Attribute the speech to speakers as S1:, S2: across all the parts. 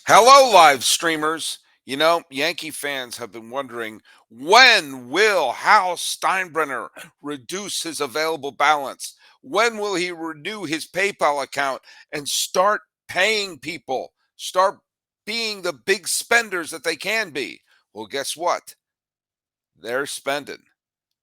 S1: Hello, live streamers. Yankee fans have been wondering, when will Hal Steinbrenner reduce his available balance? When will he renew his PayPal account and start paying people? Start being the big spenders that they can be? Well, guess what? They're spending.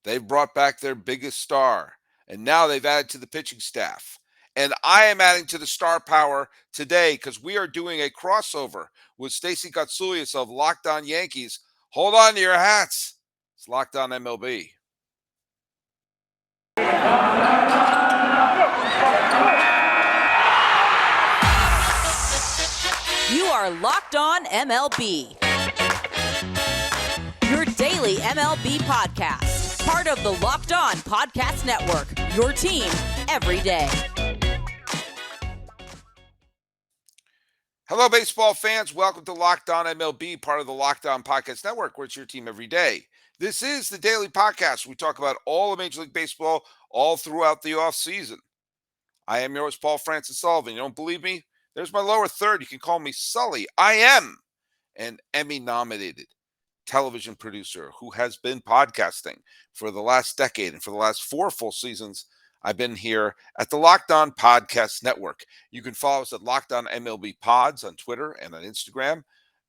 S1: They've brought back their biggest star, and now they've added to the pitching staff. And I am adding to the star power today because we are doing a crossover with Stacey of Locked On Yankees. Hold on to your hats. It's Locked On MLB.
S2: You are Locked On MLB. Your daily MLB podcast. Part of the Locked On Podcast Network. Your team every day.
S1: Hello, baseball fans. Welcome to Locked On MLB, part of the Locked On Podcast Network, where it's your team every day. This is the daily podcast. We talk about all of Major League Baseball all throughout the offseason. I am your host, Paul Francis Sullivan. You don't believe me? There's my lower third. You can call me Sully. I am an Emmy-nominated television producer who has been podcasting for the last decade, and for the last 4 full seasons, I've been here at the Locked On Podcast Network. You can follow us at Locked On MLB Pods on Twitter and on Instagram.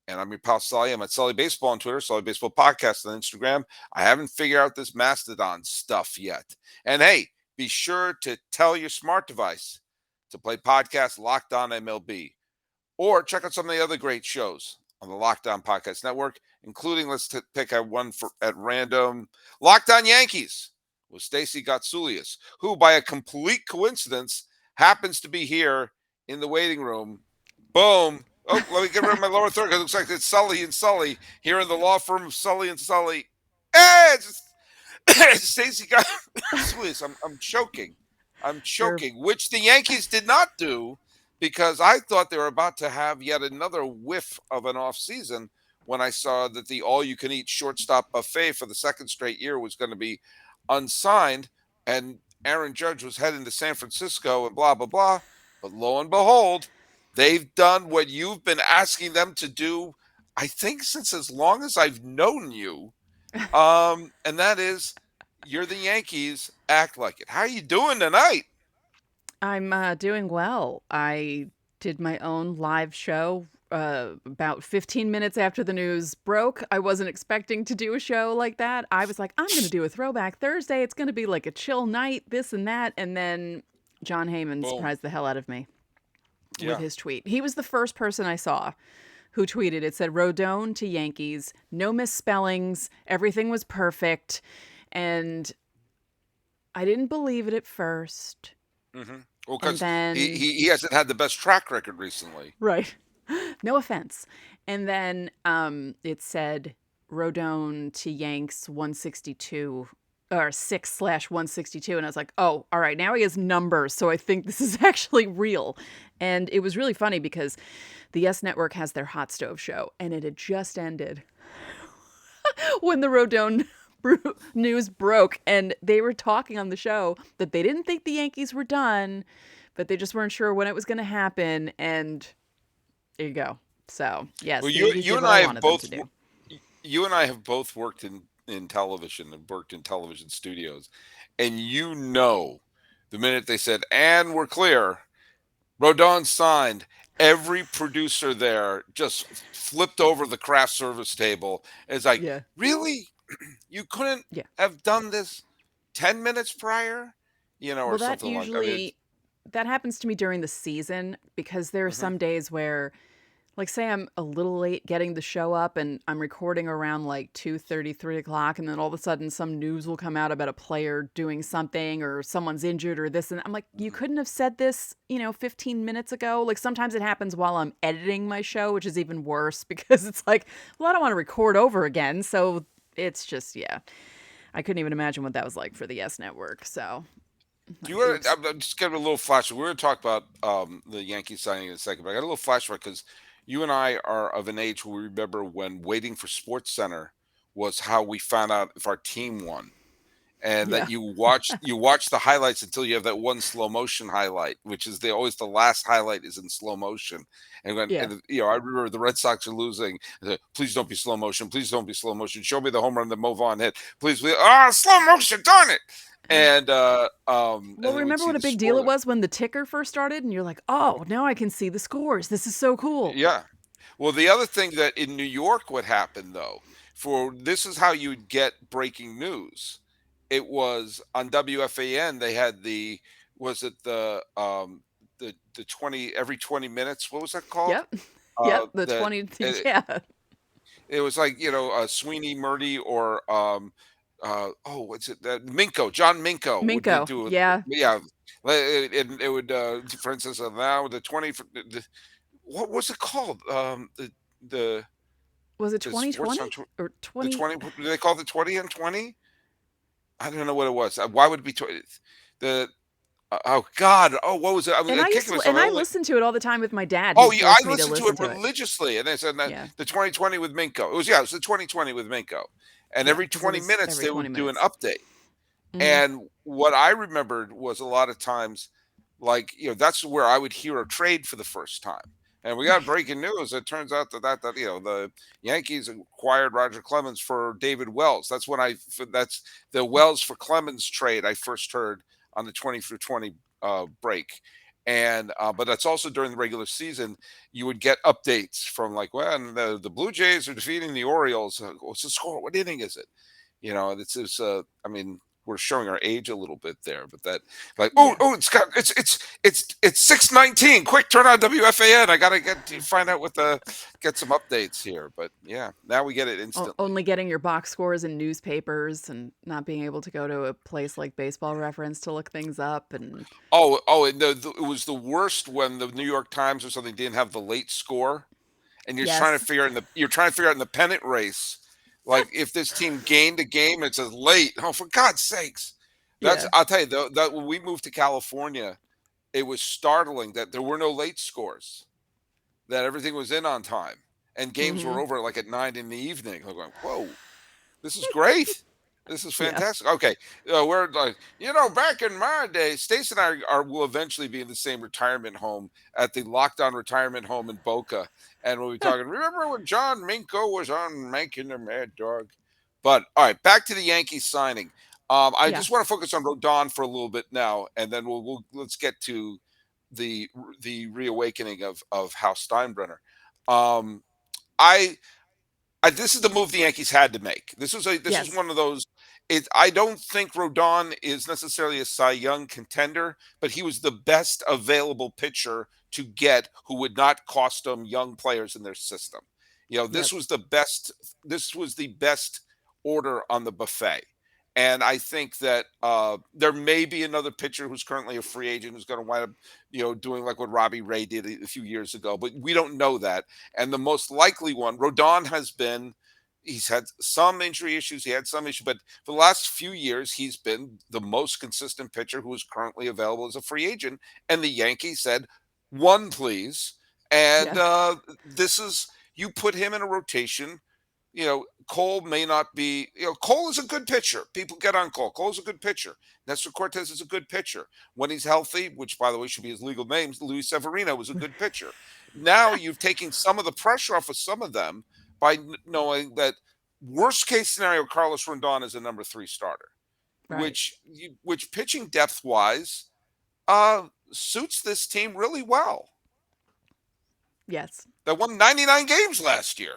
S1: And I'm your pal Sully. I'm at Sully Baseball on Twitter, Sully Baseball Podcast on Instagram. I haven't figured out this Mastodon stuff yet. And hey, be sure to tell your smart device to play podcast Locked On MLB. Or check out some of the other great shows on the Locked On Podcast Network, including, let's pick out one at random, Locked On Yankees with Stacey Gotsulias, who by a complete coincidence happens to be here in the waiting room. Boom. Oh, let me get rid of my lower third because it looks like it's Sully and Sully here in the law firm of Sully and Sully. Hey, it's Stacey Gotsulias. I'm choking. Which the Yankees did not do, because I thought they were about to have yet another whiff of an off season when I saw that the all-you-can-eat shortstop buffet for the second straight year was going to be unsigned, and Aaron Judge was heading to San Francisco and blah, blah, blah. But lo and behold, they've done what you've been asking them to do, I think, since as long as I've known you. And that is, you're the Yankees, act like it. How are you doing tonight?
S3: I'm doing well. I did my own live show about 15 minutes after the news broke. I wasn't expecting to do a show like that. I was like, I'm going to do a throwback Thursday. It's going to be like a chill night, this and that. And then John Heyman surprised the hell out of me with his tweet. He was the first person I saw who tweeted. It said, Rodon to Yankees, no misspellings, everything was perfect. And I didn't believe it at first.
S1: Mm-hmm. Well, because he hasn't had the best track record recently.
S3: Right. No offense. And then it said Rodon to Yanks 162 or 6/162. And I was like, oh, all right, now he has numbers. So I think this is actually real. And it was really funny because the Yes Network has their hot stove show, and it had just ended when the Rodon news broke, and they were talking on the show that they didn't think the Yankees were done, but they just weren't sure when it was going to happen. And there you go. So yes,
S1: well, you and I have both. You and I have both worked in television and worked in television studios, and the minute they said, "And we're clear," Rodon signed, every producer there just flipped over the craft service table. It's like, really? You couldn't have done this 10 minutes prior, or something like that.
S3: Usually, that happens to me during the season, because there are some days where, like, say I'm a little late getting the show up and I'm recording around like 2:30, 3 o'clock, and then all of a sudden some news will come out about a player doing something or someone's injured or this. And I'm like, you couldn't have said this, 15 minutes ago. Like, sometimes it happens while I'm editing my show, which is even worse because it's like, well, I don't want to record over again. So it's just, I couldn't even imagine what that was like for the Yes Network. So
S1: I'm just getting a little flashback. We're going to talk about the Yankees signing in a second, but I got a little flashback because you and I are of an age where we remember when waiting for Sports Center was how we found out if our team won. and that
S3: Yeah.
S1: you watch the highlights until you have that one slow motion highlight, which is always the last highlight is in slow motion. And when
S3: Yeah.
S1: I remember the Red Sox are losing. I said, please don't be slow motion. Please don't be slow motion. Show me the home run that Movan hit. Please. Slow motion. Darn it.
S3: Well,
S1: And then we'd
S3: remember
S1: see
S3: what a
S1: the
S3: big deal
S1: score.
S3: it was when the ticker first started and you're like, "Oh, now I can see the scores. This is so cool."
S1: Yeah. Well, the other thing that in New York would happen though, for this is how you'd get breaking news. It was on WFAN. They had was it the 20 every 20 minutes? What was that called?
S3: Yep. Yep, the
S1: That
S3: 20
S1: it,
S3: yeah.
S1: it was like Sweeney Murdy or what's it that Minko John Minko would
S3: Minko.
S1: do it.
S3: Yeah.
S1: Yeah, it would for instance now the 20 what was it called? The
S3: Was it
S1: the sports
S3: 2020
S1: on
S3: or
S1: the
S3: 20?
S1: 20. Do they call it 20 and 20? I don't know what it was. Why would it be 20? The oh God. Oh, what was it? I mean,
S3: And I used
S1: kicking
S3: to
S1: myself.
S3: and
S1: I
S3: I
S1: only
S3: listened to it all the time with my dad.
S1: Oh
S3: He'd
S1: yeah,
S3: force
S1: I
S3: me to
S1: listened to
S3: listen
S1: it
S3: to it.
S1: religiously, and they said that
S3: Yeah.
S1: the 2020 with Minko. Yeah, it was the 2020 with Minko, and
S3: Yeah,
S1: every
S3: because it
S1: 20
S3: was
S1: minutes
S3: every
S1: they
S3: 20
S1: would do an
S3: minutes.
S1: update.
S3: Mhm.
S1: And what I remembered was a lot of times, like, that's where I would hear a trade for the first time. And we got
S3: Right.
S1: breaking news. It turns out that the Yankees acquired Roger Clemens for David Wells. That's the Wells for Clemens trade I first heard on the 20 through 20 break. And but that's also during the regular season. You would get updates from like, well, and the Blue Jays are defeating the Orioles. What's the score? What inning is it? This is I mean, we're showing our age a little bit there, but that like
S3: Yeah.
S1: it's 6:19. Quick, turn on WFAN. I gotta find out get some updates here. But yeah, now we get it instantly.
S3: Only getting your box scores in newspapers and not being able to go to a place like Baseball Reference to look things up and
S1: And it was the worst when the New York Times or something didn't have the late score, and
S3: yes.
S1: you're trying to figure out in the pennant race, like if this team gained a game, it says late. Oh, for God's sakes!
S3: Yeah.
S1: I'll tell you that when we moved to California, it was startling that there were no late scores, that everything was in on time, and games were
S3: Mhm.
S1: over like at 9 in the evening. I'm going, whoa, this is great. This is
S3: Yeah.
S1: fantastic. Okay, we're like, back in my day, Stacey and I will eventually be in the same retirement home at the Locked On Retirement Home in Boca, and we'll be talking. Remember when John Minko was on Making the Mad Dog? But all right, back to the Yankees signing. I
S3: Yeah.
S1: just want to focus on Rodon for a little bit now, and then let's get to the reawakening of House Steinbrenner. Um, I this is the move the Yankees had to make. This is
S3: Yes.
S1: one of those. I don't think Rodon is necessarily a Cy Young contender, but he was the best available pitcher to get who would not cost them young players in their system.
S3: Yep.
S1: This was the best. This was the best order on the buffet. And I think that there may be another pitcher who's currently a free agent who's going to wind up, doing like what Robbie Ray did a few years ago. But we don't know that. And the most likely one, Rodon he's had some injury issues. He had some issue, but for the last few years, he's been the most consistent pitcher who is currently available as a free agent. And the Yankees said, one, please. And
S3: Yeah.
S1: you put him in a rotation. Cole may not be, Cole is a good pitcher. People get on Cole. Cole's a good pitcher. Nestor Cortez is a good pitcher. When he's healthy, which by the way should be his legal name, Luis Severino was a good pitcher. Now you've taken some of the pressure off of some of them by knowing that worst case scenario, Carlos Rodon is a number 3 starter,
S3: Right.
S1: which pitching depth wise suits this team really well.
S3: Yes.
S1: They won 99 games last year.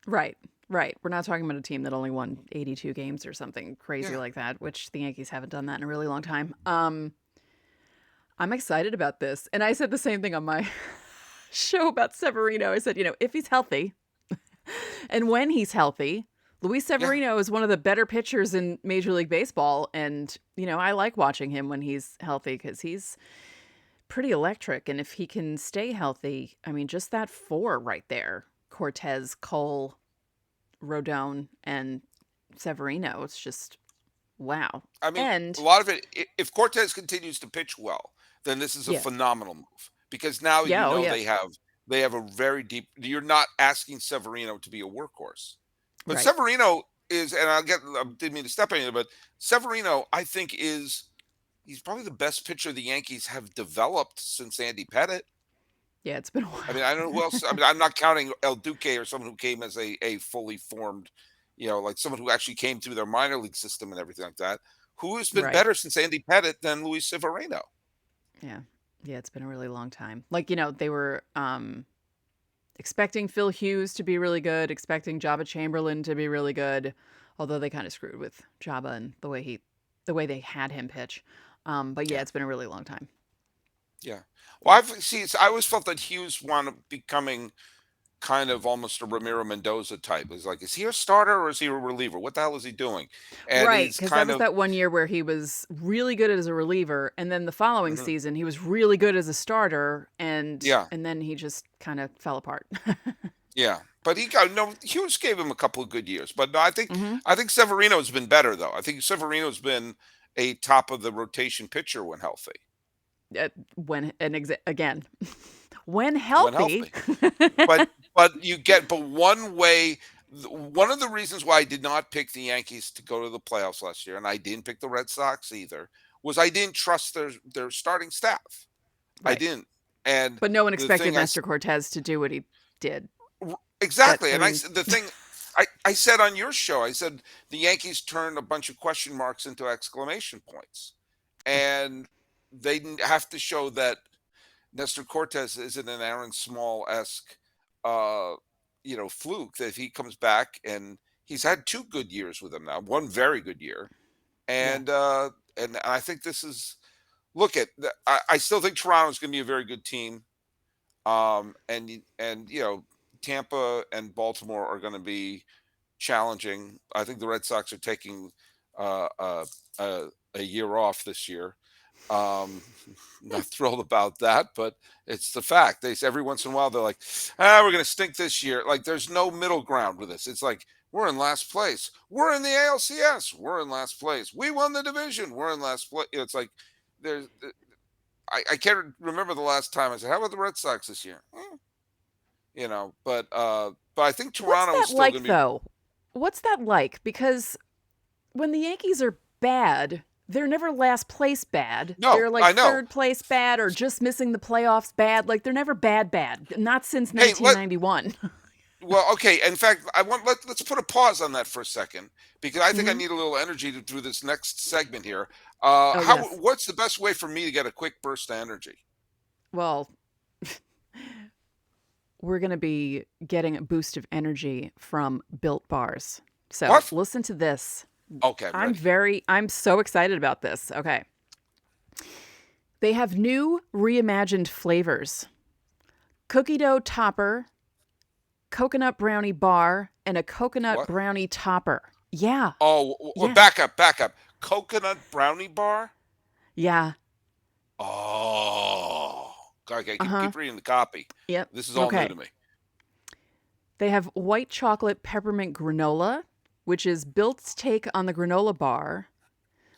S3: Right. Right. We're not talking about a team that only won 82 games or something crazy
S1: Yeah.
S3: like that, which the Yankees haven't done that in a really long time. I'm excited about this. And I said the same thing on my show about Severino. I said, if he's healthy and when he's healthy, Luis
S1: Yeah.
S3: Severino is one of the better pitchers in Major League Baseball. And, I like watching him when he's healthy because he's pretty electric. And if he can stay healthy, I mean, just that 4 right there, Cortez, Cole, Rodon, and Severino, it's just wow.
S1: I mean, a
S3: And
S1: lot of it, if Cortez continues to pitch well, then this is a
S3: yeah.
S1: phenomenal move because now
S3: Yeah. Oh, yeah.
S1: they have a very deep. You're not asking Severino to be a workhorse, but
S3: Right.
S1: Severino is, and I didn't mean to step on you, but Severino, I think he's probably the best pitcher the Yankees have developed since Andy Pettitte.
S3: Yeah, it's been a
S1: I
S3: while.
S1: mean, I don't know who else. I mean, I'm not counting El Duque or someone who came as a fully formed, like someone who actually came through their minor league system and everything like that. Who has been
S3: Right.
S1: better since Andy Pettitte than Luis Severino?
S3: Yeah. Yeah, it's been a really long time. Like, they were expecting Phil Hughes to be really good, expecting Jabba Chamberlain to be really good, although they kind of screwed with Jabba and the way they had him pitch. But yeah,
S1: Yeah,
S3: it's been a really long time.
S1: yeah. Well, I always felt that Hughes wound up becoming kind of almost a Ramiro Mendoza type. It's like, is he a starter or is he a reliever? What the hell is he doing? And
S3: Right,
S1: he's
S3: because that
S1: kind
S3: was
S1: of,
S3: that one year where he was really good as a reliever, and then the following
S1: mhm,
S3: season he was really good as a starter,
S1: yeah,
S3: and then he just kind of fell apart.
S1: yeah. But he got no. Hughes gave him a couple of good years, but no,
S3: hmm
S1: I think Severino's been better though. I think Severino's been a top of the rotation pitcher when healthy.
S3: Again, when
S1: When
S3: healthy.
S1: healthy. But one way, one of the reasons why I did not pick the Yankees to go to the playoffs last year, and I didn't pick the Red Sox either, was I didn't trust their starting staff. I
S3: Right,
S1: didn't. And
S3: but no one
S1: the
S3: expected
S1: thing
S3: Nestor Cortez to do what he did. That
S1: exactly,
S3: I
S1: and
S3: mean,
S1: the thing I said on your show, I said the Yankees turned a bunch of question marks into exclamation points, and they didn't have to show that Nestor Cortez isn't an Aaron Small esque, uh, fluke. That if he comes back and he's had 2 good years with him now, one very good year,
S3: yeah,
S1: and I think this is look at. I still think Toronto's going to be a very good team. And Tampa and Baltimore are going to be challenging. I think the Red Sox are taking uh, uh, a year off this year. Um, not thrilled about that, but it's the fact. Every once in a while they're like, we're going to stink this year. Like there's no middle ground with this. It's like we're in last place. We're in the ALCS. We're in last place. We won the division. We're in last place. It's like there's. I can't remember the last time I said, "How about the Red Sox this year?" But I think
S3: what's
S1: Toronto is
S3: that
S1: still
S3: like
S1: going to be.
S3: though? What's that like? Because when the Yankees are bad, they're never last place bad.
S1: No,
S3: They're like
S1: I know.
S3: third place bad or just missing the playoffs bad. Like they're never bad. Not since
S1: Hey,
S3: 1991.
S1: well, okay. In fact, let's put a pause on that for a second because I think I
S3: hmm
S1: need a little energy through this next segment here.
S3: Oh yes.
S1: What's the best way for me to get a quick burst of energy?
S3: Well, we're going to be getting a boost of energy from Built Bars. So,
S1: What?
S3: listen to this.
S1: Okay, I'm ready.
S3: I'm so excited about this. Okay. They have new reimagined flavors. Cookie dough topper, coconut brownie bar, and a coconut
S1: What?
S3: brownie topper. Yeah.
S1: Oh,
S3: Yeah.
S1: back up. Coconut brownie bar.
S3: Yeah.
S1: Oh, okay.
S3: Uh-huh.
S1: Keep reading the copy.
S3: Yep.
S1: This is all new
S3: Okay.
S1: to me.
S3: They have white chocolate peppermint granola, which is Built's take on the granola bar.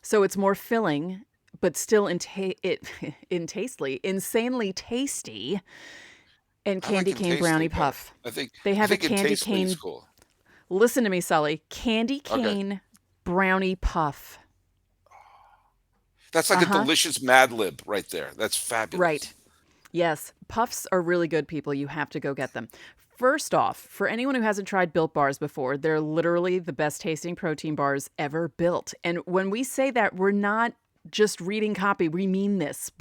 S3: So it's more filling, but still insanely tasty. And
S1: I like
S3: candy cane
S1: intastely
S3: brownie
S1: better.
S3: puff.
S1: I think
S3: They
S1: I
S3: have a
S1: think
S3: candy
S1: intastely is
S3: cane.
S1: cool.
S3: Listen to me, Sully. Candy
S1: Okay.
S3: cane brownie puff.
S1: That's like
S3: Uh
S1: a
S3: huh.
S1: delicious Mad Lib right there. That's
S3: Right.
S1: fabulous.
S3: Yes. Puffs are really good, people. You have to go get them. First off, for anyone who hasn't tried Built Bars before, they're literally the best tasting protein bars ever built. And when we say that, we're not just reading copy. We mean this.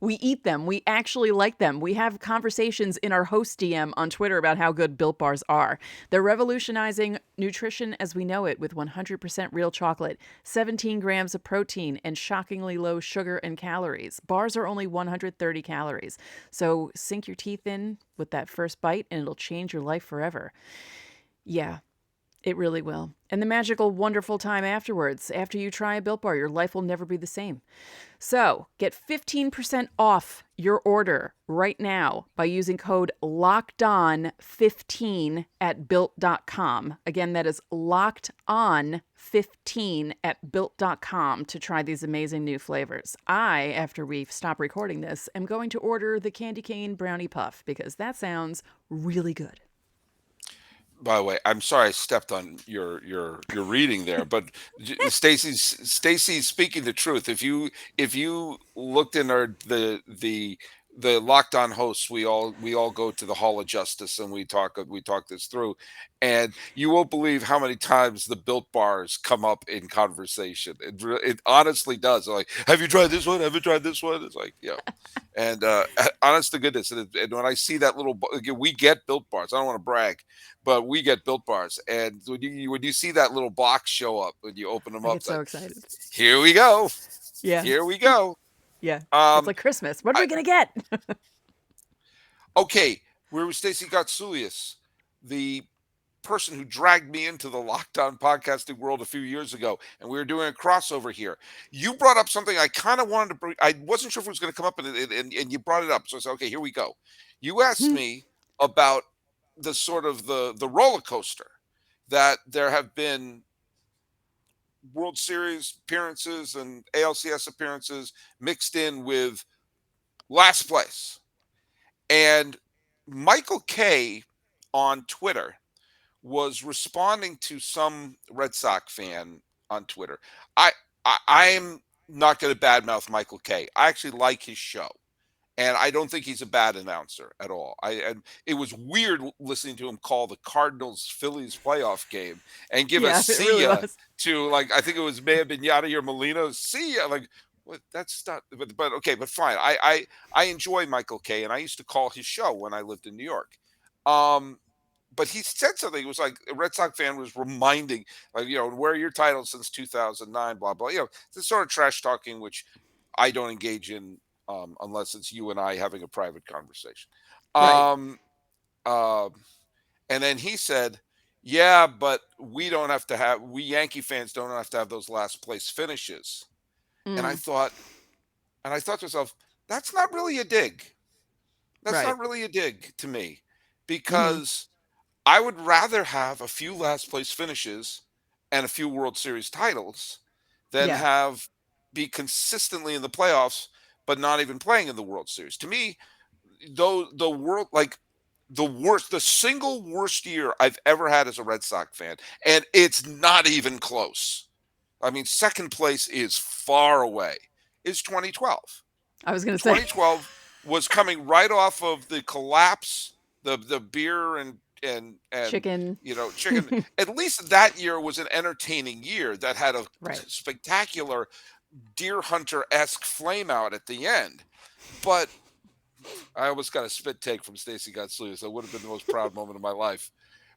S3: We eat them. We actually like them. We have conversations in our host DM on Twitter about how good Built Bars are. They're revolutionizing nutrition as we know it with 100% real chocolate, 17 grams of protein, and shockingly low sugar and calories. Bars are only 130 calories. So sink your teeth in with that first bite and it'll change your life forever. Yeah, it really will. And the magical, wonderful time afterwards, after you try a Built Bar, your life will never be the same. So get 15% off your order right now by using code LOCKEDON15 at built.com. Again, that is LOCKEDON15 at built.com to try these amazing new flavors. After we stop recording this, am going to order the candy cane brownie puff because that sounds really good.
S1: By the way, I'm sorry I stepped on your reading there, but Stacy's speaking the truth. If you looked in the Locked On hosts, we all go to the Hall of Justice and we talk this through, and you won't believe how many times the Built Bars come up in conversation. It honestly does. Like, have you tried this one? Have you tried this one? It's like, yeah. And honest to goodness, and when I see that again, we get Built Bars. I don't want to brag, but we get Built Bars, and when you see that little box show up when you open them
S3: I
S1: up,
S3: get
S1: it's
S3: so
S1: like,
S3: excited.
S1: here we go,
S3: Yeah,
S1: here we go.
S3: yeah. It's
S1: Um,
S3: like Christmas. What are
S1: I,
S3: we gonna get?
S1: okay, where was Stacey Gotsulias, the person who dragged me into the lockdown podcasting world a few years ago, and we were doing a crossover here. You brought up something I kind of wanted to bring. I wasn't sure if it was going to come up, and you brought it up. So I said, okay, here we go. You asked me about the sort of the roller coaster that there have been World Series appearances and ALCS appearances mixed in with last place. And Michael K on Twitter was responding to some Red Sox fan on Twitter. I'm not going to badmouth Michael K. I actually like his show, and I don't think he's a bad announcer at all. And it was weird listening to him call the Cardinals Phillies playoff game and give a
S3: Yeah, it
S1: see
S3: really
S1: ya
S3: was.
S1: to, like, I think it was may have been Yadier Molina, see ya, like. What, that's not, but okay, but fine. I enjoy Michael K, and I used to call his show when I lived in New York. Um, but he said something. It was like a Red Sox fan was reminding, like, where are your titles since 2009, blah blah. This sort of trash talking, which I don't engage in unless it's you and I having a private conversation.
S3: Right.
S1: Um, uh, and then he said, "Yeah, but we Yankee fans don't have to have those last place finishes." And I
S3: Mm,
S1: thought, to myself, that's not really a dig. That's
S3: right.
S1: not really a dig to me,
S3: Mm-hmm.
S1: because I would rather have a few last place finishes and a few World Series titles than
S3: Yeah.
S1: have be consistently in the playoffs but not even playing in the World Series. To me, though, the single worst year I've ever had as a Red Sox fan, and it's not even close. I mean, second place is far away. Is 2012.
S3: I was gonna say
S1: 2012 was coming right off of the collapse, the beer and
S3: chicken.
S1: chicken. At least that year was an entertaining year that had a
S3: Right.
S1: spectacular deer hunter esque flame out at the end. But I almost got a spit take from Stacey Gotsulias. That would have been the most proud moment of my life.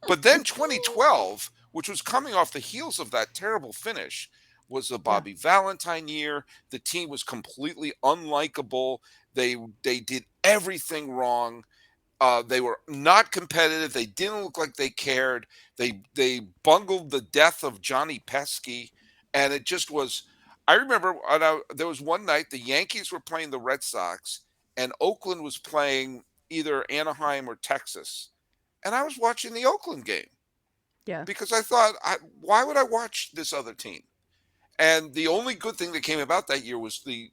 S1: But then 2012, which was coming off the heels of that terrible finish, was the
S3: Yeah.
S1: Bobby Valentine year. The team was completely unlikable. They did everything wrong. They were not competitive. They didn't look like they cared. They bungled the death of Johnny Pesky, and it just was. I remember there was one night the Yankees were playing the Red Sox, and Oakland was playing either Anaheim or Texas, and I was watching the Oakland game
S3: Yeah.
S1: because I thought, why would I watch this other team? And the only good thing that came about that year was the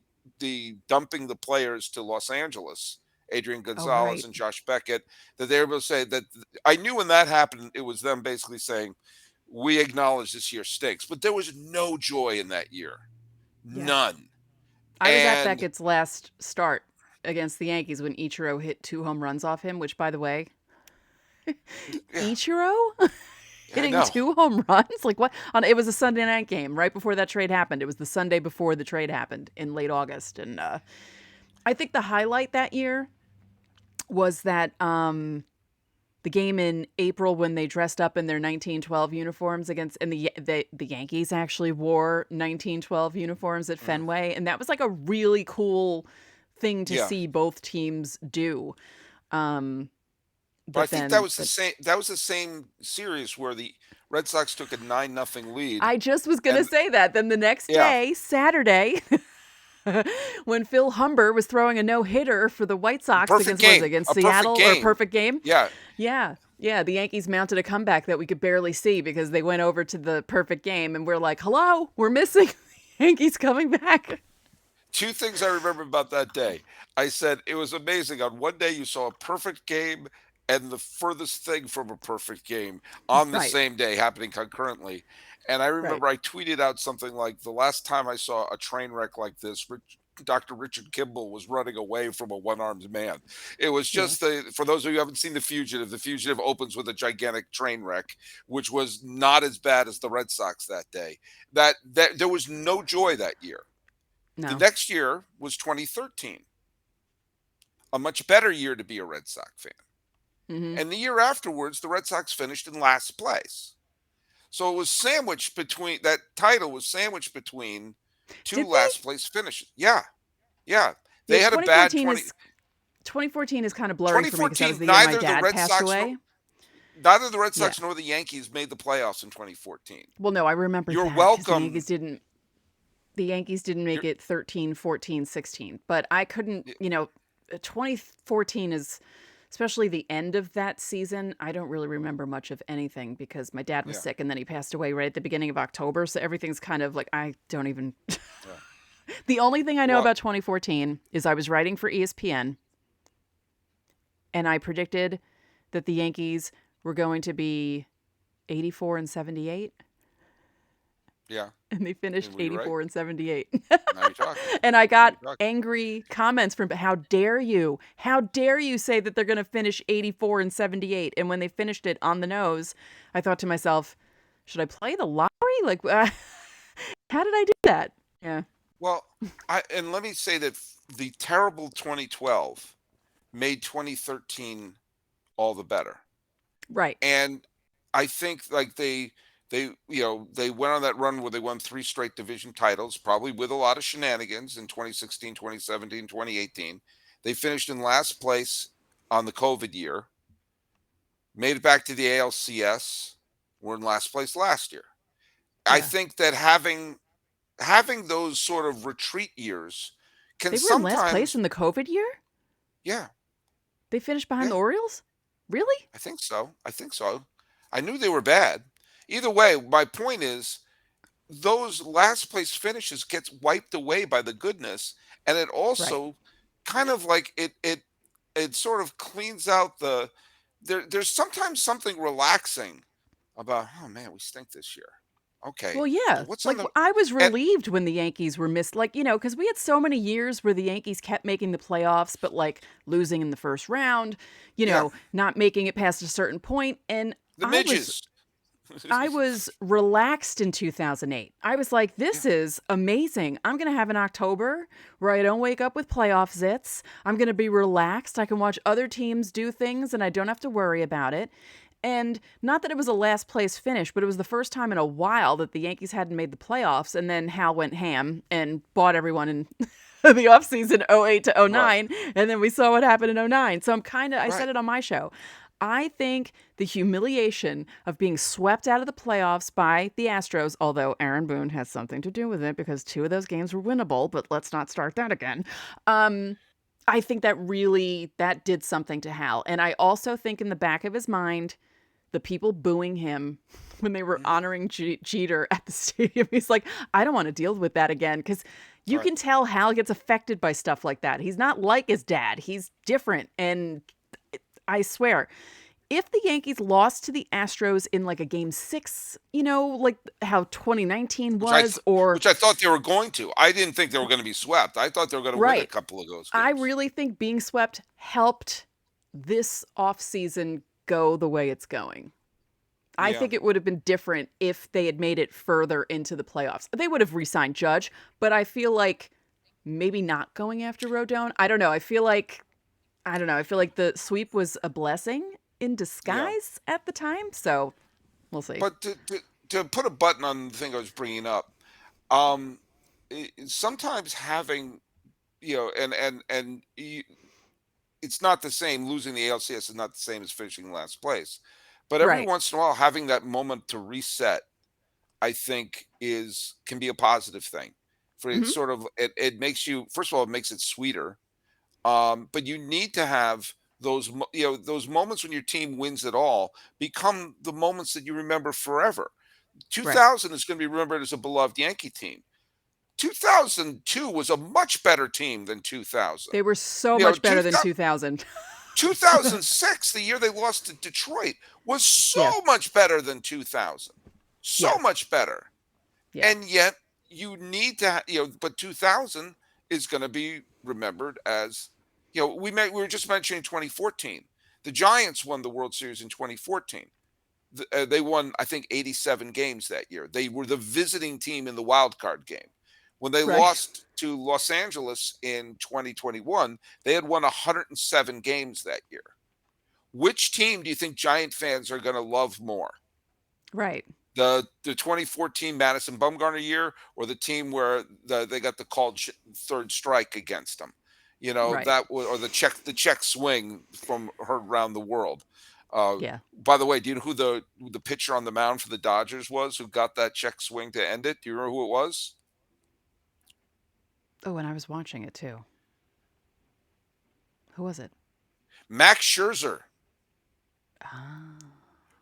S1: dumping the players to Los Angeles, Adrian
S3: Oh,
S1: Gonzalez
S3: right.
S1: and Josh Beckett, that they were able to say that. I knew when that happened, it was them basically saying, we acknowledge this year stinks. But there was no joy in that year.
S3: Yeah.
S1: None.
S3: I was at
S1: And
S3: Beckett's last start against the Yankees when Ichiro hit 2 home runs off him. Which, by the way,
S1: yeah,
S3: Ichiro
S1: I
S3: hitting
S1: know.
S3: 2 home runs? Like what? It was a Sunday night game right before that trade happened. It was the Sunday before the trade happened in late August, and I think the highlight that year was that the game in April when they dressed up in their 1912 uniforms against, and the Yankees actually wore 1912 uniforms at
S1: Mm,
S3: Fenway, and that was like a really cool thing to
S1: yeah.
S3: see both teams do. Um,
S1: But I
S3: but
S1: think that
S3: then,
S1: was the
S3: but
S1: same. That was the same series where the Red Sox took a 9-0 lead,
S3: I just was gonna
S1: and
S3: say that. Then the next
S1: yeah,
S3: day, Saturday, when Phil Humber was throwing a no hitter for the White Sox
S1: perfect
S3: against, was it
S1: game,
S3: against
S1: a perfect
S3: Seattle or a
S1: game.
S3: perfect game?
S1: Yeah,
S3: Yeah. Yeah, the Yankees mounted a comeback that we could barely see because they went over to the perfect game and we're like, "Hello, we're missing the Yankees coming back."
S1: two things I remember about that day. I said it was amazing. On one day, you saw a perfect game, and the furthest thing from a perfect game on the
S3: Right.
S1: same day happening concurrently. And I
S3: Right.
S1: remember I tweeted out something like, the last time I saw a train wreck like this, Dr. Richard Kimball was running away from a one-armed man. It was
S3: Yeah.
S1: just for those of you who haven't seen The Fugitive opens with a gigantic train wreck, which was not as bad as the Red Sox that day. That there was no joy that year. The
S3: No.
S1: next year was 2013, a much better year to be a Red Sox fan.
S3: Hmm.
S1: And the year afterwards, the Red Sox finished in last place. So it was sandwiched between, that title was sandwiched between two
S3: Did they?
S1: last place finishes. Yeah. Yeah.
S3: Yeah.
S1: They had a bad
S3: 2014 is kind of blurry for me because that was
S1: 2014.
S3: the year my dad passed away.
S1: Neither the Red
S3: Yeah.
S1: Sox nor the Yankees made the playoffs in 2014.
S3: Well, no, I remember
S1: You're
S3: that because
S1: welcome.
S3: The Yankees didn't make
S1: You're,
S3: it 13, 14, 16. But I couldn't, 2014 is, especially the end of that season, I don't really remember much of anything because my dad was
S1: yeah.
S3: sick and then he passed away right at the beginning of October. So everything's kind of like, I don't even.
S1: Yeah.
S3: The only thing I know
S1: Well,
S3: about 2014 is I was writing for ESPN and I predicted that the Yankees were going to be 84 and 78.
S1: yeah.
S3: And they finished
S1: And were you right?
S3: 84 and 78.
S1: Now you're talking.
S3: And I
S1: Now
S3: got
S1: you're talking.
S3: angry comments from, how dare you? How dare you say that they're going to finish 84 and 78? And when they finished it on the nose, I thought to myself, should I play the lottery? Like, how did I do that? Yeah.
S1: Well, and let me say that the terrible 2012 made 2013 all the better.
S3: Right.
S1: And I think like they went on that run where they won three straight division titles, probably with a lot of shenanigans in 2016, 2017, 2018. They finished in last place on the COVID year, made it back to the ALCS, were in last place last year. I
S3: Yeah.
S1: think that having those sort of retreat years can
S3: They were in last place
S1: sometimes,
S3: in the COVID year?
S1: yeah,
S3: They finished behind
S1: yeah,
S3: the Orioles? Really?
S1: I think so. I think so. I knew they were bad. Either way, my point is those last place finishes gets wiped away by the goodness, and it
S3: Right.
S1: also kind of like it sort of cleans out there's sometimes something relaxing about, oh man, we stink this year. Okay.
S3: Well, yeah.
S1: What's on
S3: Like
S1: the
S3: I was
S1: and
S3: relieved when the Yankees were missed. Like, because we had so many years where the Yankees kept making the playoffs, but like losing in the first round,
S1: yeah,
S3: not making it past a certain point. And
S1: the
S3: I was
S1: midges.
S3: I was relaxed in 2008. I was like,
S1: Yeah,
S3: this is amazing. I'm going to have an October where I don't wake up with playoff zits. I'm going to be relaxed. I can watch other teams do things and I don't have to worry about it. And not that it was a last place finish, but it was the first time in a while that the Yankees hadn't made the playoffs. And then Hal went ham and bought everyone in the offseason 08 to
S1: right,
S3: 09. And then we saw what happened in 09. So I said
S1: right.
S3: it on my show. I think the humiliation of being swept out of the playoffs by the Astros, although Aaron Boone has something to do with it because two of those games were winnable, but let's not start that again. I think that did something to Hal. And I also think in the back of his mind, the people booing him when they were
S1: Mhm,
S3: honoring Jeter at the stadium, he's like, I don't want to deal with that again because you
S1: right.
S3: can tell Hal gets affected by stuff like that. He's not like his dad. He's different. And I swear, if the Yankees lost to the Astros in like a game 6, like how 2019 was, or
S1: Which I thought they were going to. I didn't think they were going to be swept. I thought they were going to win a
S3: right,
S1: couple of those
S3: I
S1: games.
S3: really think being swept helped this offseason go the way it's going. I
S1: Yeah.
S3: think it would have been different if they had made it further into the playoffs. They would have re-signed Judge, but I feel like maybe not going after Rodon. I don't know. I don't know. I feel like the sweep was a blessing in
S1: Yeah.
S3: disguise at the time. So we'll see.
S1: But to put a button on the thing I was bringing up, um, sometimes having, it's not the same. Losing the ALCS is not the same as finishing last place. But every
S3: Right.
S1: once in a while, having that moment to reset, I think can be a positive thing. For it
S3: Hmm.
S1: sort of it makes you, first of all, it makes it sweeter. But you need to have those moments when your team wins it all become the moments that you remember forever.
S3: Right.
S1: 2000 is going to be remembered as a beloved Yankee team. 2002 was a much better team than 2000.
S3: They were so
S1: You know,
S3: much better than
S1: 2000,
S3: 2000.
S1: 2006, the year they lost to Detroit, was so
S3: Yeah.
S1: much better than 2000. So
S3: Yeah.
S1: much better.
S3: Yeah.
S1: And yet you need to, but 2000 is going to be remembered as, we were just mentioning 2014. The Giants won the World Series in 2014. They won, I think, 87 games that year. They were the visiting team in the wild card game. When they
S3: Right.
S1: lost to Los Angeles in 2021, they had won 107 games that year. Which team do you think Giant fans are going to love more?
S3: Right.
S1: The 2014 Madison Bumgarner year, or the team where they got the called third strike against them?
S3: Right.
S1: That or the check swing from heard around the world.
S3: Yeah.
S1: By the way, do you know who the pitcher on the mound for the Dodgers was who got that check swing to end it? Do you remember who it was?
S3: Oh, and I was watching it too. Who was it?
S1: Max Scherzer.
S3: Ah,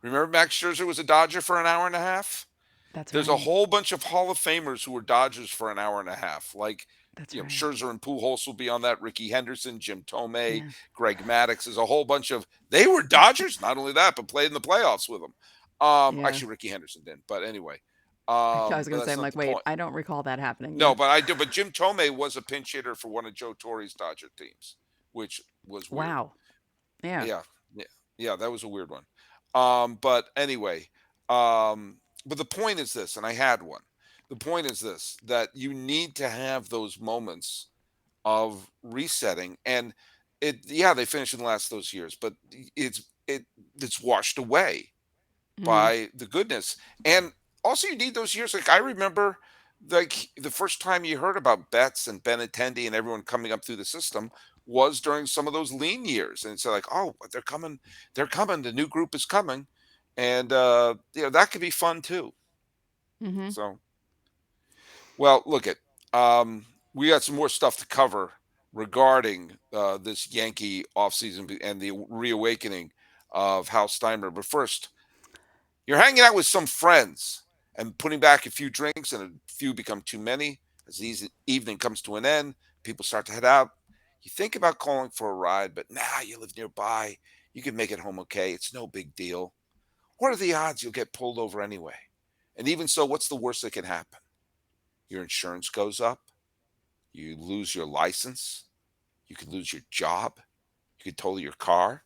S1: Remember Max Scherzer was a Dodger for an hour and a half?
S3: that's
S1: There's a
S3: right.
S1: whole bunch of Hall of Famers who were Dodgers for an hour and a half. Like,
S3: That's right.
S1: Scherzer and Pujols will be on that. Ricky Henderson, Jim Tomei,
S3: Yeah.
S1: Greg Maddux. There's a whole bunch of they were Dodgers. Not only that, but played in the playoffs with them.
S3: Yeah.
S1: Actually, Ricky Henderson didn't. But anyway,
S3: I was
S1: but
S3: gonna say,
S1: that's
S3: I'm
S1: not
S3: like,
S1: the
S3: wait,
S1: point.
S3: I don't recall that happening.
S1: No,
S3: Yeah.
S1: but I do. But Jim Tomei was a pinch hitter for one of Joe Torre's Dodger teams, which was weird.
S3: Wow. Yeah.
S1: Yeah, yeah, yeah. That was a weird one. But anyway, but the point is this, and I had one. The point is this: that you need to have those moments of resetting, and yeah, they finished in the last those years, but it's washed away
S3: Hmm.
S1: by the goodness. And also, you need those years. Like I remember, like the first time you heard about Betts and Benintendi and everyone coming up through the system was during some of those lean years, and it's like, oh, they're coming, they're coming. The new group is coming, and that could be fun too.
S3: Hmm.
S1: So, well, look at we got some more stuff to cover regarding this Yankee offseason and the reawakening of Hal Steinbrenner. But first, you're hanging out with some friends and putting back a few drinks, and a few become too many. As the evening comes to an end, people start to head out. You think about calling for a ride, but you live nearby. You can make it home okay. It's no big deal. What are the odds you'll get pulled over anyway? And even so, what's the worst that can happen? Your insurance goes up. You lose your license. You could lose your job. You could total your car,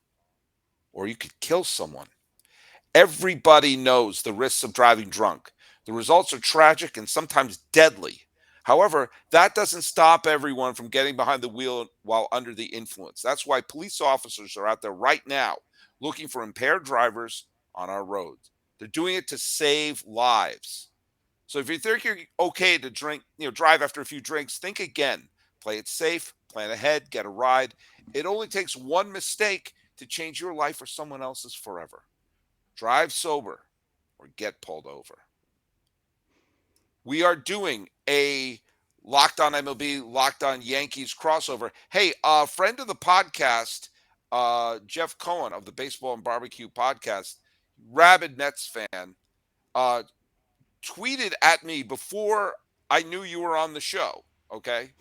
S1: or you could kill someone. Everybody knows the risks of driving drunk. The results are tragic and sometimes deadly. However, that doesn't stop everyone from getting behind the wheel while under the influence. That's why police officers are out there right now looking for impaired drivers on our roads. They're doing it to save lives. So if you think you're okay to drink, drive after a few drinks, think again. Play it safe, plan ahead, get a ride. It only takes one mistake to change your life or someone else's forever. Drive sober or get pulled over. We are doing a Locked On MLB, Locked On Yankees crossover. Hey, a friend of the podcast, Jeff Cohen of the Baseball and Barbecue podcast, rabid Mets fan, uh, tweeted at me before I knew you were on the show, okay,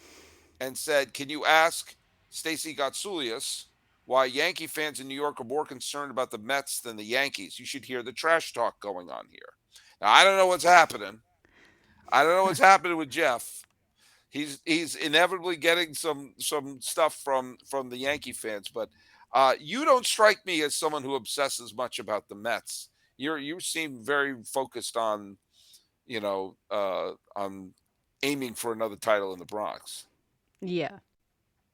S1: and said, "Can you ask Stacey Gotsulias why Yankee fans in New York are more concerned about the Mets than the Yankees? You should hear the trash talk going on here." Now, I don't know what's happening. I don't know what's happening with Jeff. He's inevitably getting some stuff from the Yankee fans, but you don't strike me as someone who obsesses much about the Mets. You seem very focused on aiming for another title in the Bronx.
S3: Yeah.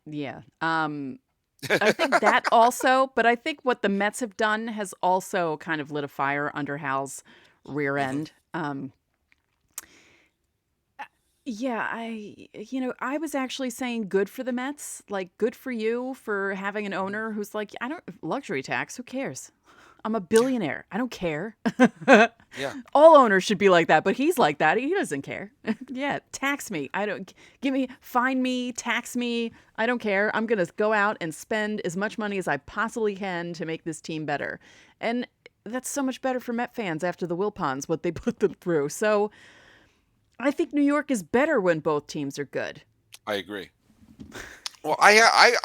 S3: Yeah. I think that also, but I think what the Mets have done has also kind of lit a fire under Hal's rear
S1: Hmm.
S3: end. Yeah, I was actually saying good for the Mets, like good for you for having an owner who's like, I don't luxury tax, who cares? I'm a
S1: Yeah,
S3: billionaire. I don't care.
S1: yeah.
S3: All owners should be like that, but he's like that. He doesn't care. Yeah, tax me. I don't give me fine me, tax me. I don't care. I'm going to go out and spend as much money as I possibly can to make this team better. And that's so much better for Met fans after the Wilpons what they put them through. So, I think New York is better when both teams are good.
S1: I agree. Well, I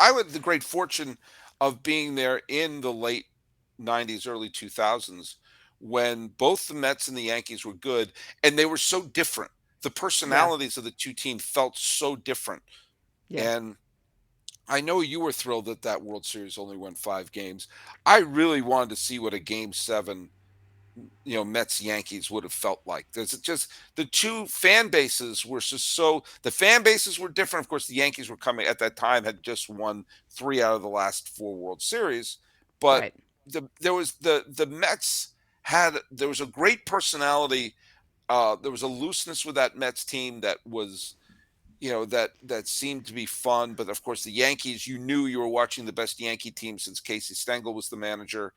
S1: had the great fortune of being there in the late 90s, early 2000s when both the Mets and the Yankees were good and they were so different. The
S3: Yeah.
S1: personalities of the two teams felt so different.
S3: Yeah.
S1: And I know you were thrilled that that World Series only went 5 games. I really wanted to see what a game 7, Mets Yankees would have felt like. There's just the two fan bases were just so the fan bases were different. Of course, the Yankees were coming at that time, had just won 3 out of the last 4 World Series, but
S3: Right.
S1: the Mets there was a great personality. There was a looseness with that Mets team that was that seemed to be fun. But of course, the Yankees, you knew you were watching the best Yankee team since Casey Stengel was the manager,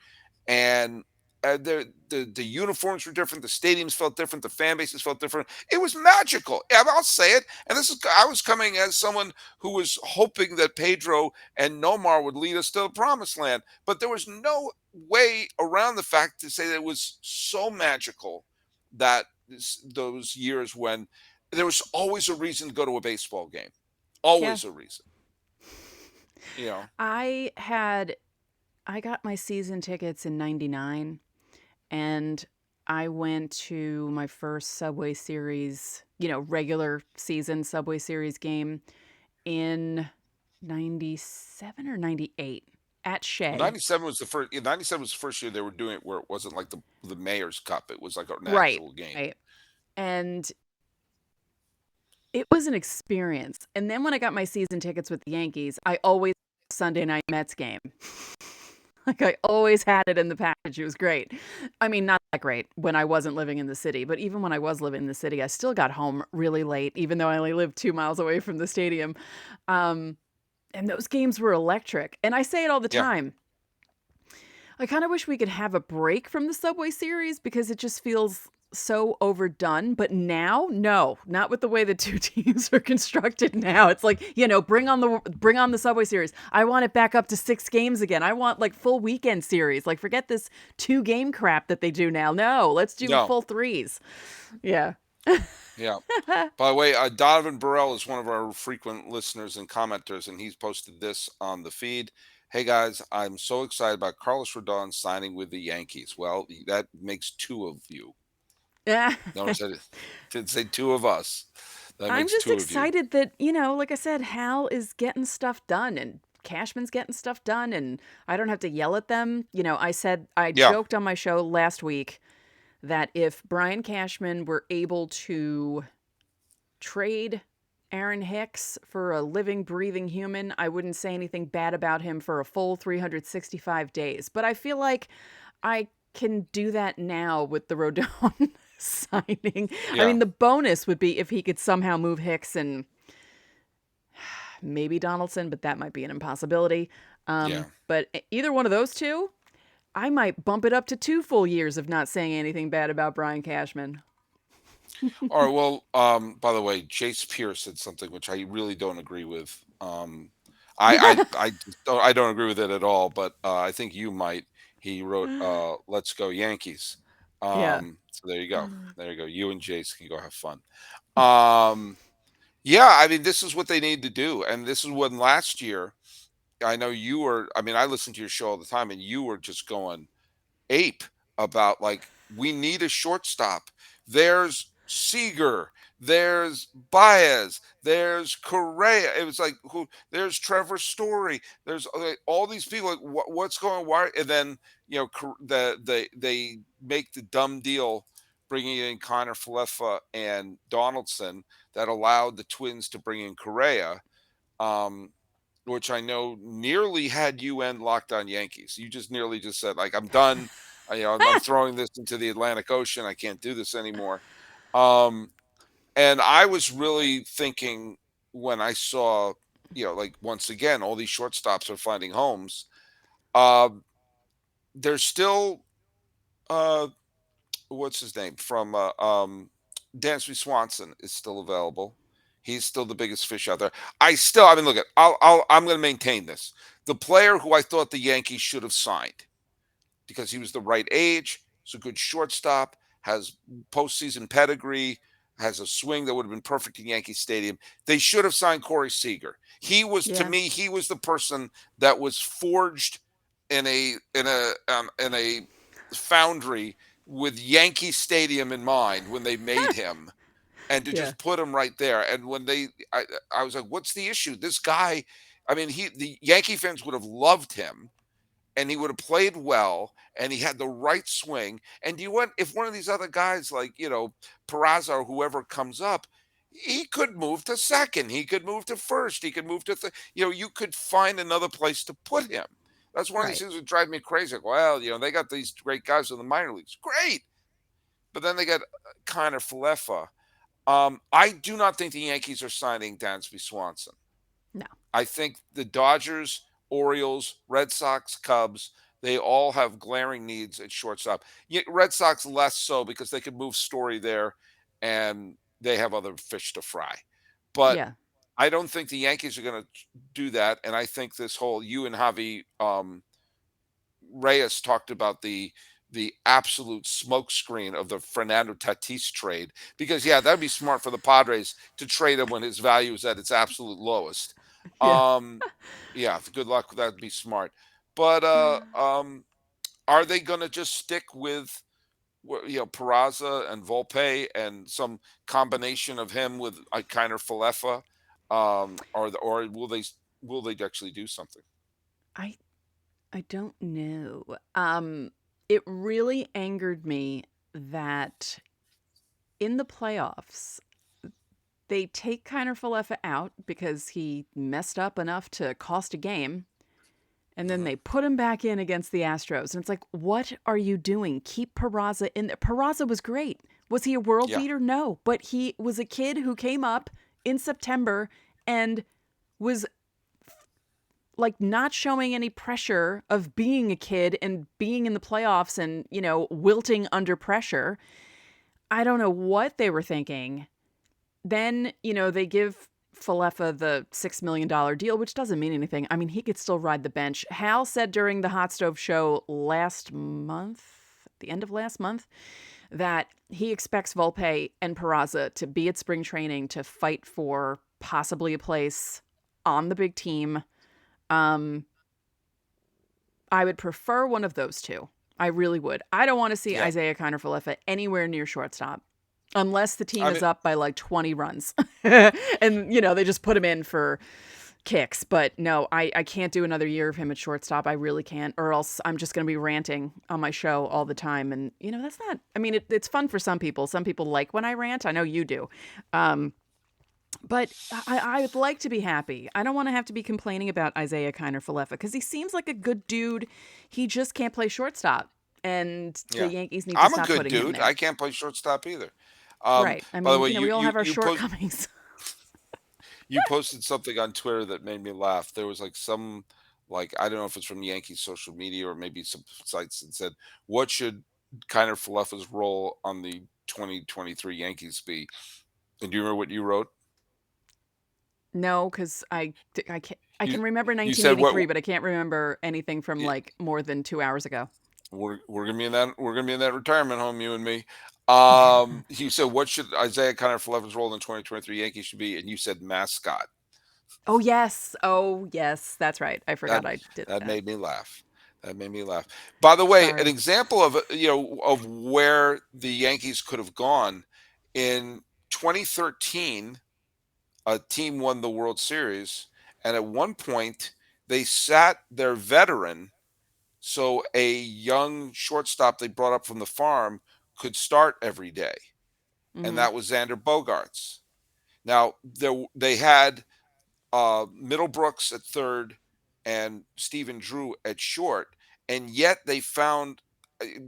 S1: and the uniforms were different, the stadiums felt different, the fan bases felt different. It was magical. I'll say it. And I was coming as someone who was hoping that Pedro and Nomar would lead us to the promised land, but there was no way around the fact to say that it was so magical that those years when there was always a reason to go to a baseball game.
S3: Yeah.
S1: Always a reason. You know.
S3: I had I got my season tickets in 99 and I went to my first Subway Series, regular season Subway Series game in 97 or 98 at
S1: Well,
S3: Shea.
S1: 97 was the first. 97 was the first year they were doing it where it wasn't like the Mayor's Cup. It was like an
S3: Right.
S1: actual game.
S3: Right. And it was an experience. And then when I got my season tickets with the Yankees, I always Sunday night Mets game. Like I always had it in the package. It was great. I mean, not that great when I wasn't living in the city, but even when I was living in the city, I still got home really late, even though I only lived 2 miles away from the stadium. Um, and those games were electric. And I say it all the
S1: Yeah.
S3: time. I kind of wish we could have a break from the Subway series because it just feels so overdone. But now, no, not with the way the two teams are constructed now. It's like, bring on the Subway series. I want it back up to 6 games again. I want like full weekend series. Like forget this 2 game crap that they do now. No, let's do
S1: No.
S3: full threes. Yeah.
S1: Yeah. By the way, Donovan Burrell is one of our frequent listeners and commenters, and he's posted this on the feed. Hey guys, I'm so excited about Carlos Rodon signing with the Yankees. Well, that makes 2 of you.
S3: Yeah.
S1: Notice I didn't say 2 of us. That
S3: I'm
S1: makes
S3: just
S1: 2 of you.
S3: excited that, like I said, Hal is getting stuff done and Cashman's getting stuff done and I don't have to yell at them. I
S1: Yeah.
S3: joked on my show last week that if Brian Cashman were able to trade Aaron Hicks for a living, breathing human, I wouldn't say anything bad about him for a full 365 days. But I feel like I can do that now with the Rodon signing. I
S1: Yeah.
S3: mean, the bonus would be if he could somehow move Hicks and maybe Donaldson, but that might be an impossibility.
S1: Yeah.
S3: But either one of those two, I might bump it up to 2 full years of not saying anything bad about Brian Cashman.
S1: All right. Well, by the way, Jace Pierce said something which I really don't agree with. I don't agree with it at all. But I think you might. He wrote, "Let's go Yankees."
S3: Yeah.
S1: So there you go. There you go. You and Jace can go have fun. Um, yeah. I mean, this is what they need to do, and this is when last year. I know you were. I mean, I listen to your show all the time, and you were just going ape about like we need a shortstop. There's Seager, there's Baez, there's Correa. It was like who? There's Trevor Story. There's all these people. Like what's going? Why? And then they make the dumb deal, bringing in Connor Falefa and Donaldson that allowed the Twins to bring in Correa. Um, which I know nearly had you end Locked On Yankees. You just nearly just said like I'm done. I'm throwing this into the Atlantic Ocean. I can't do this anymore. Um, and I was really thinking when I saw, like once again, all these shortstops are finding homes. Uh, there's still uh, what's his name from Dansby Swanson is still available. He's still the biggest fish out there. I mean, look at, I'm going to maintain this. The player who I thought the Yankees should have signed because he was the right age, he's a good shortstop, has postseason pedigree, has a swing that would have been perfect in Yankee Stadium. They should have signed Corey Seager. He was, to
S3: Yeah.
S1: me, he was the person that was forged in a foundry with Yankee Stadium in mind when they made him, and to
S3: Yeah.
S1: just put him right there. And when I was like, what's the issue? This guy, I mean, the Yankee fans would have loved him, and he would have played well, and he had the right swing. And you want, if one of these other guys like, Peraza or whoever comes up, he could move to second, he could move to first, he could move to you could find another place to put him. That's one of these
S3: Right.
S1: things that drive me crazy. Like, well, they got these great guys in the minor leagues, great, but then they got Kiner Falefa. I do not think the Yankees are signing Dansby Swanson.
S3: No.
S1: I think the Dodgers, Orioles, Red Sox, Cubs, they all have glaring needs at shortstop. Red Sox less so because they can move Story there and they have other fish to fry. But
S3: Yeah.
S1: I don't think the Yankees are going to do that. And I think this whole, you and Javi Reyes talked about the absolute smokescreen of the Fernando Tatis trade, because that'd be smart for the Padres to trade him when his value is at its absolute lowest.
S3: Yeah.
S1: Um, yeah, good luck. That'd be smart. But are they going to just stick with Peraza and Volpe and some combination of him with a kind of Falefa, or will they actually do something?
S3: I I don't know. It really angered me that in the playoffs they take Kiner Falefa out because he messed up enough to cost a game, and then
S1: Hmm.
S3: they put him back in against the Astros. And it's like, what are you doing? Keep Peraza in there. Peraza was great. Was he a world
S1: Yeah,
S3: beater? No. But he was a kid who came up in September and was like not showing any pressure of being a kid and being in the playoffs and, wilting under pressure. I don't know what they were thinking. Then, they give Falefa the $6 million deal, which doesn't mean anything. I mean, he could still ride the bench. Hal said during the Hot Stove Show last month, the end of last month, that he expects Volpe and Peraza to be at spring training to fight for possibly a place on the big team. Um, I would prefer one of those two. I really would. I don't want to see
S1: yeah.
S3: Isaiah Kiner Falefa anywhere near shortstop unless the team
S1: I
S3: is
S1: mean,
S3: up by like 20 runs. And, they just put him in for kicks. But no, I can't do another year of him at shortstop. I really can't. Or else I'm just going to be ranting on my show all the time. And, that's not, I mean, it's fun for some people. Some people like when I rant. I know you do. But I would like to be happy. I don't want to have to be complaining about Isaiah Kiner Falefa because he seems like a good dude. He just can't play shortstop. And the
S1: yeah.
S3: Yankees need to
S1: I'm a
S3: stop
S1: good
S3: putting him
S1: dude. I
S3: there.
S1: can't play shortstop either.
S3: Right. I
S1: By the
S3: mean,
S1: way,
S3: we all have our
S1: you
S3: shortcomings.
S1: you posted something on Twitter that made me laugh. There was like some, like, I don't know if it's from Yankees social media or maybe some sites that said, what should kind of Falefa's role on the 2023 Yankees be? And do you remember what you wrote?
S3: No, because I can't. I
S1: You
S3: can remember
S1: you said, what
S3: 1983, but I can't remember anything from like more than 2 hours ago.
S1: we're gonna be in that retirement home, you and me. You said, what should Isaiah Connor Falefa's role in 2023 Yankees should be, and you said mascot.
S3: Oh yes. Oh yes. That's right. I
S1: That
S3: forgot I did
S1: that
S3: that.
S1: made me laugh. That made me laugh. By the way, an
S3: Sorry.
S1: example of of where the Yankees could have gone in 2013, a team won the World Series, and at one point they sat their veteran so a young shortstop they brought up from the farm could start every day, and
S3: Mm-hmm.
S1: that was Xander Bogaerts. Now they had Middlebrooks at third and Stephen Drew at short, and yet they found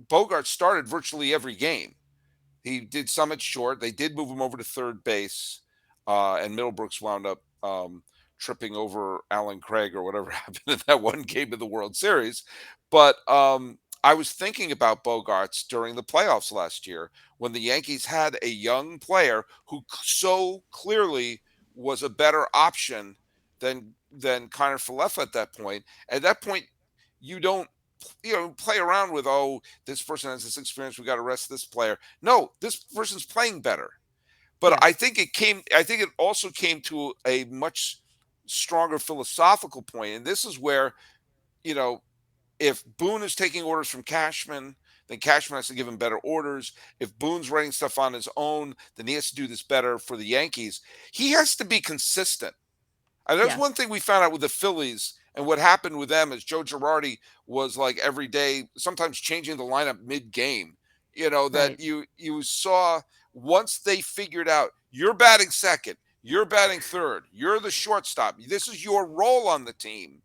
S1: Bogart started virtually every game. He did some at short. They did move him over to third base, and Middlebrooks wound up tripping over Alan Craig or whatever happened in that one game of the World Series. But I was thinking about Bogarts during the playoffs last year when the Yankees had a young player who so clearly was a better option than Connor Falefa at that point. At that point, you don't play around with, oh, this person has this experience, we got to rest this player. No, this person's playing better. But
S3: Yeah.
S1: I think it also came to a much stronger philosophical point. And this is where, you know, if Boone is taking orders from Cashman, then Cashman has to give him better orders. If Boone's writing stuff on his own, then he has to do this better for the Yankees. He has to be consistent. And there's one
S3: Yes.
S1: thing we found out with the Phillies and what happened with them is Joe Girardi was like every day, sometimes changing the lineup mid-game. You know, that
S3: Right.
S1: you saw once they figured out you're batting second, you're batting third, you're the shortstop. This is your role on the team.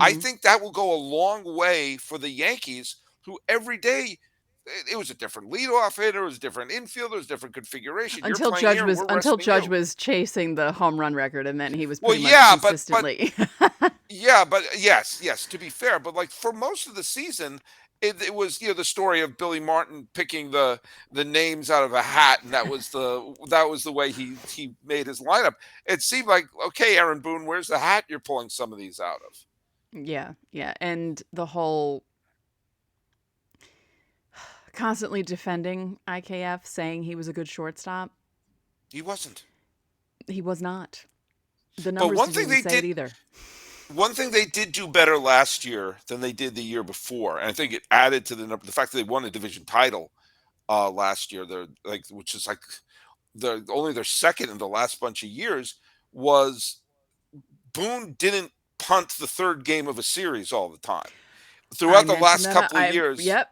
S1: I
S3: Hmm.
S1: think that will go a long way for the Yankees, who every day it was a different leadoff hitter, it was a different infielder, it was a different configuration. You're playing here, we're
S3: Until
S1: resting
S3: Judge
S1: you.
S3: was chasing the home run record, and then he was
S1: Well,
S3: pretty much
S1: yeah, but
S3: consistently.
S1: yeah, but yes, yes. To be fair, but like for most of the season, it was the story of Billy Martin picking the names out of a hat, and that was the way he made his lineup. It seemed like okay, Aaron Boone, where's the hat you're pulling some of these out of?
S3: Yeah, yeah. And the whole constantly defending IKF, saying he was a good shortstop.
S1: He wasn't.
S3: He was not. The
S1: But
S3: numbers didn't even say it either.
S1: one thing they did do better last year than they did the year before, and I think it added to the fact that they won a division title last year. They're like, which is like only their second in the last bunch of years, was Boone didn't punt the third game of a series all the time.
S3: I
S1: Throughout the
S3: mentioned
S1: last
S3: that.
S1: couple of years,
S3: Yep.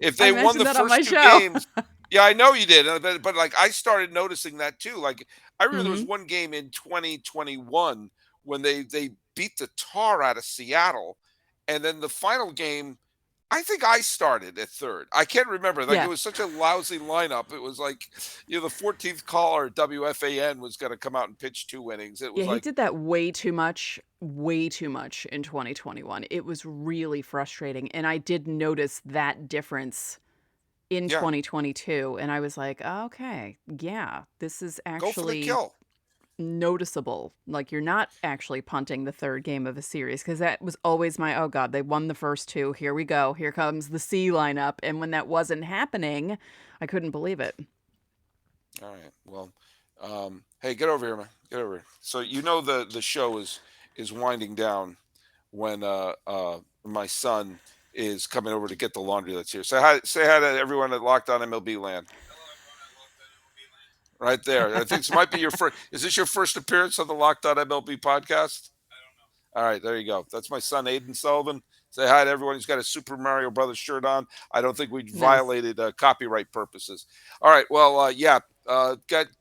S1: if
S3: I
S1: they won
S3: mentioned
S1: the
S3: that on my
S1: first two
S3: show.
S1: games, yeah, I know you did, but like I started noticing that too. Like I remember there was
S3: Hmm.
S1: one game in 2021 when they beat the tar out of Seattle, and then the final game I think I started at third. I can't remember. Like it
S3: Yeah.
S1: was such a lousy lineup. It was like, the 14th caller WFAN was going to come out and pitch 2 innings. It
S3: Yeah,
S1: was
S3: he
S1: like,
S3: did that way too much in 2021. It was really frustrating. And I did notice that difference in
S1: yeah,
S3: 2022. And I was like, okay, yeah, this is
S1: go for the
S3: actually
S1: kill.
S3: noticeable. Like you're not actually punting the third game of a series because that was always my, oh God, they won the first two. Here we go. Here comes the C lineup. And when that wasn't happening, I couldn't believe it.
S1: All right. Well, hey, get over here, man. Get over here. So the show is winding down when my son is coming over to get the laundry that's here. Say hi to everyone at Locked On MLB Land. Right there. I think this might be your first. Is this your first appearance on the Locked On MLB podcast? All right, there you go. That's my son, Aiden Sullivan. Say hi to everyone. He's got a Super Mario Brothers shirt on. I don't think we
S3: Nice.
S1: violated copyright purposes. All right, well, yeah,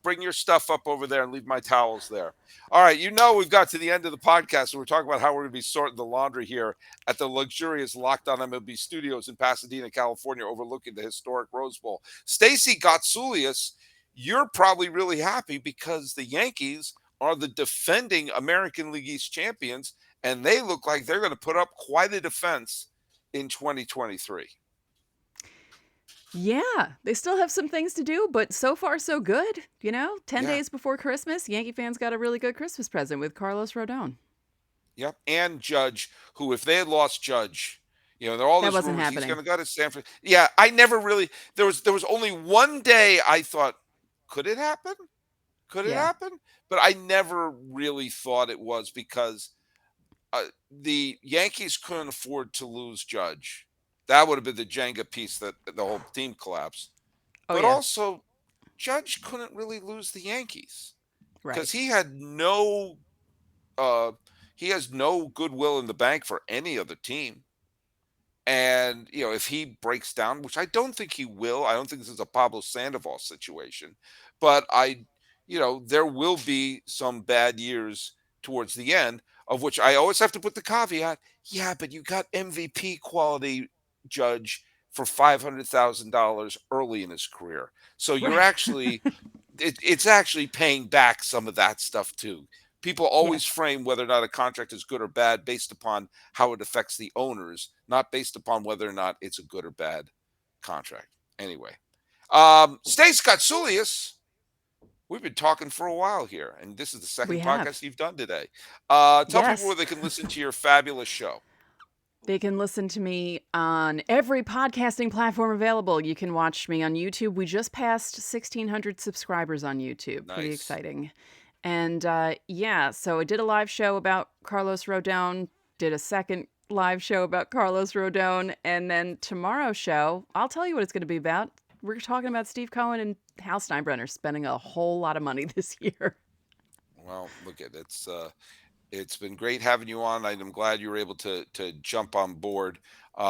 S1: bring your stuff up over there and leave my towels there. All right, we've got to the end of the podcast, and we're talking about how we're going to be sorting the laundry here at the luxurious Locked On MLB studios in Pasadena, California, overlooking the historic Rose Bowl. Stacey Gotsulias, you're probably really happy because the Yankees are the defending American League East champions, and they look like they're going to put up quite a defense in 2023.
S3: Yeah, they still have some things to do, but so far so good. 10
S1: Yeah.
S3: days before Christmas, Yankee fans got a really good Christmas present with Carlos Rodon.
S1: Yep. And Judge, who, if they had lost Judge, there are all
S3: That
S1: these
S3: wasn't
S1: rumors he's going
S3: happening.
S1: to go to Stanford. Yeah, I never really. There was only one day I thought, could it happen? Could it
S3: Yeah.
S1: happen? But I never really thought it was because the Yankees couldn't afford to lose Judge. That would have been the Jenga piece that the whole team collapsed.
S3: Oh
S1: But
S3: yeah.
S1: also, Judge couldn't really lose the Yankees because
S3: Right.
S1: uh, he has no goodwill in the bank for any other team. And if he breaks down, which I don't think he will, I don't think this is a Pablo Sandoval situation, but there will be some bad years towards the end, of which I always have to put the caveat. Yeah, but you got MVP quality Judge for $500,000 early in his career, so you're
S3: Right.
S1: actually it's actually paying back some of that stuff too. People
S3: Yeah.
S1: always frame whether or not a contract is good or bad based upon how it affects the owners, not based upon whether or not it's a good or bad contract. Anyway, Stacey Gotsulias, we've been talking for a while here, and this is the
S3: We
S1: second
S3: have.
S1: podcast you've done today. Tell people where
S3: Yes.
S1: they can listen to your fabulous show.
S3: They can listen to me on every podcasting platform available. You can watch me on YouTube. We just passed 1,600 subscribers on YouTube. Pretty
S1: Nice.
S3: exciting. And yeah, so I did a live show about Carlos Rodon, did a second live show about Carlos Rodon, and then tomorrow's show, I'll tell you what it's going to be about. We're talking about Steve Cohen and Hal Steinbrenner spending a whole lot of money this year.
S1: Well, look at it. It's been great having you on. I'm glad you were able to jump on board.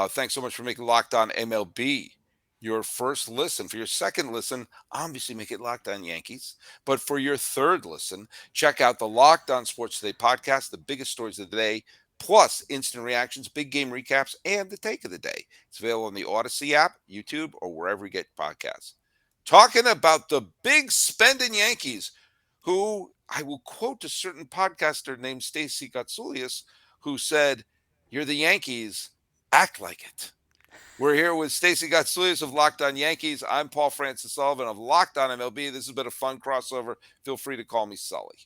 S1: Thanks so much for making Locked On MLB your first listen. For your second listen, obviously make it Locked On Yankees. But for your third listen, check out the Locked On Sports Today podcast, the biggest stories of the day, plus instant reactions, big game recaps, and the take of the day. It's available on the Odyssey app, YouTube, or wherever you get podcasts. Talking about the big spending Yankees, who I will quote a certain podcaster named Stacey who said, "You're the Yankees, act like it." We're here with Stacey of Locked On Yankees. I'm Paul Francis Sullivan of Locked On MLB. This has been a fun crossover. Feel free to call me Sully.